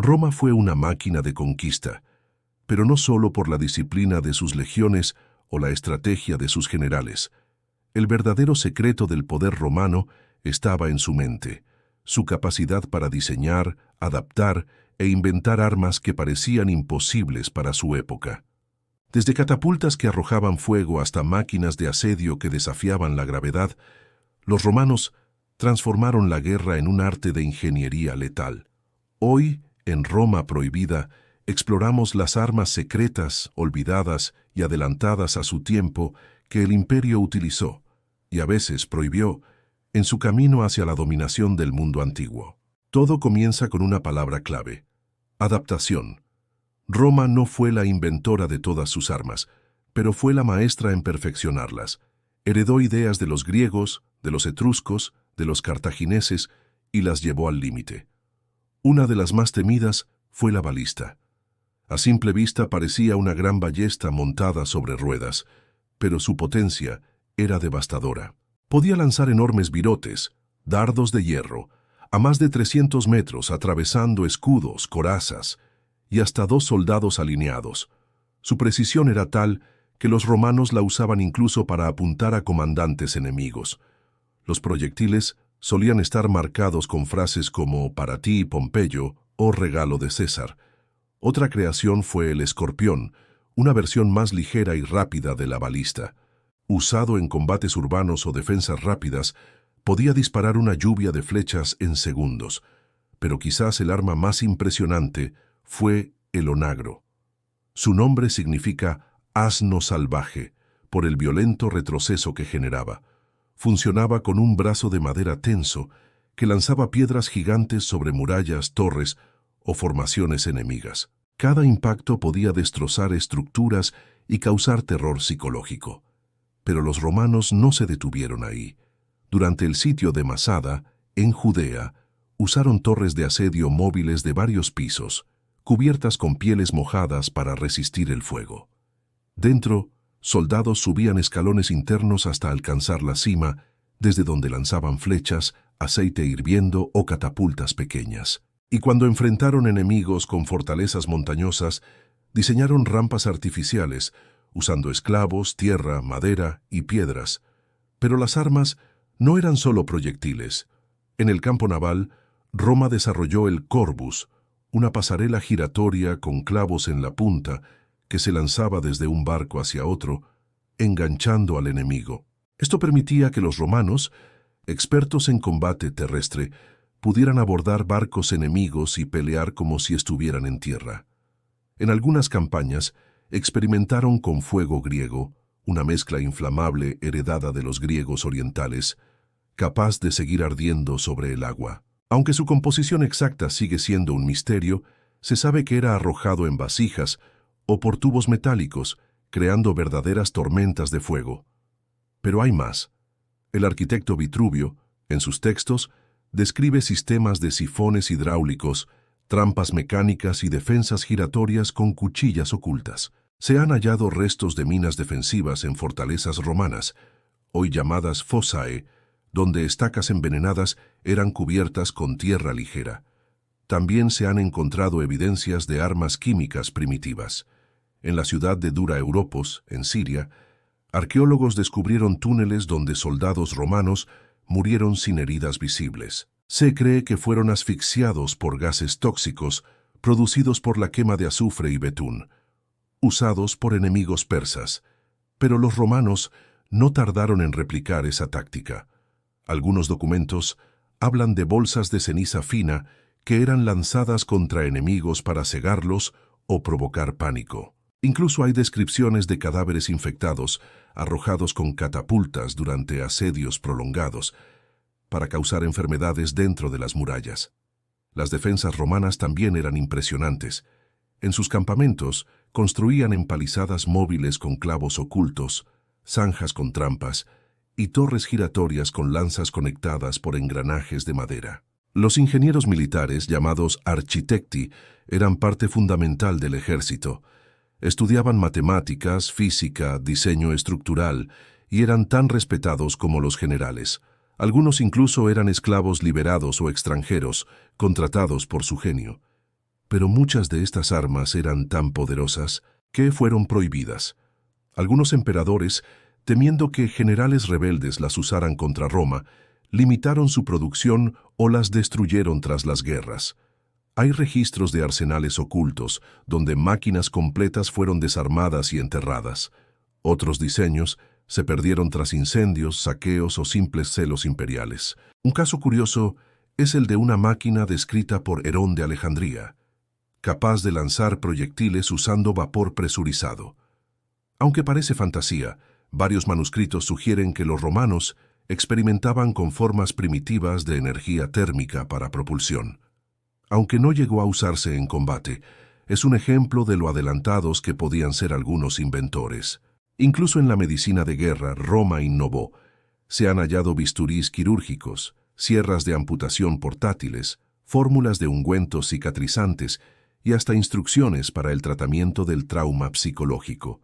Roma fue una máquina de conquista, pero no solo por la disciplina de sus legiones o la estrategia de sus generales. El verdadero secreto del poder romano estaba en su mente, su capacidad para diseñar, adaptar e inventar armas que parecían imposibles para su época. Desde catapultas que arrojaban fuego hasta máquinas de asedio que desafiaban la gravedad, los romanos transformaron la guerra en un arte de ingeniería letal. Hoy, en Roma prohibida, exploramos las armas secretas, olvidadas y adelantadas a su tiempo que el imperio utilizó, y a veces prohibió, en su camino hacia la dominación del mundo antiguo. Todo comienza con una palabra clave: adaptación. Roma no fue la inventora de todas sus armas, pero fue la maestra en perfeccionarlas. Heredó ideas de los griegos, de los etruscos, de los cartagineses y las llevó al límite. Una de las más temidas fue la balista. A simple vista parecía una gran ballesta montada sobre ruedas, pero su potencia era devastadora. Podía lanzar enormes virotes, dardos de hierro, a más de 300 metros atravesando escudos, corazas y hasta 2 soldados alineados. Su precisión era tal que los romanos la usaban incluso para apuntar a comandantes enemigos. Los proyectiles solían estar marcados con frases como «para ti, Pompeyo» o «regalo de César». Otra creación fue el escorpión, una versión más ligera y rápida de la balista. Usado en combates urbanos o defensas rápidas, podía disparar una lluvia de flechas en segundos, pero quizás el arma más impresionante fue el onagro. Su nombre significa asno salvaje, por el violento retroceso que generaba. Funcionaba con un brazo de madera tenso que lanzaba piedras gigantes sobre murallas, torres o formaciones enemigas. Cada impacto podía destrozar estructuras y causar terror psicológico. Pero los romanos no se detuvieron ahí. Durante el sitio de Masada, en Judea, usaron torres de asedio móviles de varios pisos, cubiertas con pieles mojadas para resistir el fuego. Dentro, soldados subían escalones internos hasta alcanzar la cima, desde donde lanzaban flechas, aceite hirviendo o catapultas pequeñas. Y cuando enfrentaron enemigos con fortalezas montañosas, diseñaron rampas artificiales, usando esclavos, tierra, madera y piedras. Pero las armas no eran solo proyectiles. En el campo naval, Roma desarrolló el corbus, una pasarela giratoria con clavos en la punta que se lanzaba desde un barco hacia otro, enganchando al enemigo. Esto permitía que los romanos, expertos en combate terrestre, pudieran abordar barcos enemigos y pelear como si estuvieran en tierra. En algunas campañas, experimentaron con fuego griego, una mezcla inflamable heredada de los griegos orientales, capaz de seguir ardiendo sobre el agua. Aunque su composición exacta sigue siendo un misterio, se sabe que era arrojado en vasijas o por tubos metálicos, creando verdaderas tormentas de fuego. Pero hay más. El arquitecto Vitruvio, en sus textos, describe sistemas de sifones hidráulicos, trampas mecánicas y defensas giratorias con cuchillas ocultas. Se han hallado restos de minas defensivas en fortalezas romanas, hoy llamadas fossae, donde estacas envenenadas eran cubiertas con tierra ligera. También se han encontrado evidencias de armas químicas primitivas. En la ciudad de Dura Europos, en Siria, arqueólogos descubrieron túneles donde soldados romanos murieron sin heridas visibles. Se cree que fueron asfixiados por gases tóxicos producidos por la quema de azufre y betún, usados por enemigos persas, pero los romanos no tardaron en replicar esa táctica. Algunos documentos hablan de bolsas de ceniza fina que eran lanzadas contra enemigos para cegarlos o provocar pánico. Incluso hay descripciones de cadáveres infectados arrojados con catapultas durante asedios prolongados para causar enfermedades dentro de las murallas. Las defensas romanas también eran impresionantes. En sus campamentos construían empalizadas móviles con clavos ocultos, zanjas con trampas y torres giratorias con lanzas conectadas por engranajes de madera. Los ingenieros militares, llamados architecti, eran parte fundamental del ejército. Estudiaban matemáticas, física, diseño estructural y eran tan respetados como los generales. Algunos incluso eran esclavos liberados o extranjeros, contratados por su genio. Pero muchas de estas armas eran tan poderosas que fueron prohibidas. Algunos emperadores, temiendo que generales rebeldes las usaran contra Roma, limitaron su producción o las destruyeron tras las guerras. Hay registros de arsenales ocultos, donde máquinas completas fueron desarmadas y enterradas. Otros diseños se perdieron tras incendios, saqueos o simples celos imperiales. Un caso curioso es el de una máquina descrita por Herón de Alejandría, capaz de lanzar proyectiles usando vapor presurizado. Aunque parece fantasía, varios manuscritos sugieren que los romanos experimentaban con formas primitivas de energía térmica para propulsión. Aunque no llegó a usarse en combate, es un ejemplo de lo adelantados que podían ser algunos inventores. Incluso en la medicina de guerra, Roma innovó. Se han hallado bisturís quirúrgicos, sierras de amputación portátiles, fórmulas de ungüentos cicatrizantes y hasta instrucciones para el tratamiento del trauma psicológico.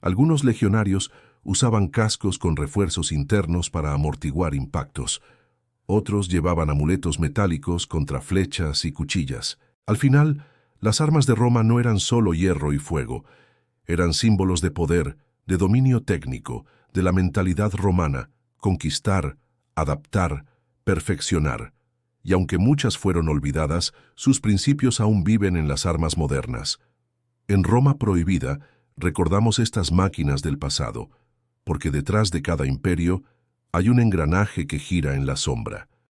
Algunos legionarios usaban cascos con refuerzos internos para amortiguar impactos. Otros llevaban amuletos metálicos contra flechas y cuchillas. Al final, las armas de Roma no eran solo hierro y fuego. Eran símbolos de poder, de dominio técnico, de la mentalidad romana: conquistar, adaptar, perfeccionar. Y aunque muchas fueron olvidadas, sus principios aún viven en las armas modernas. En Roma prohibida, recordamos estas máquinas del pasado, porque detrás de cada imperio hay un engranaje que gira en la sombra.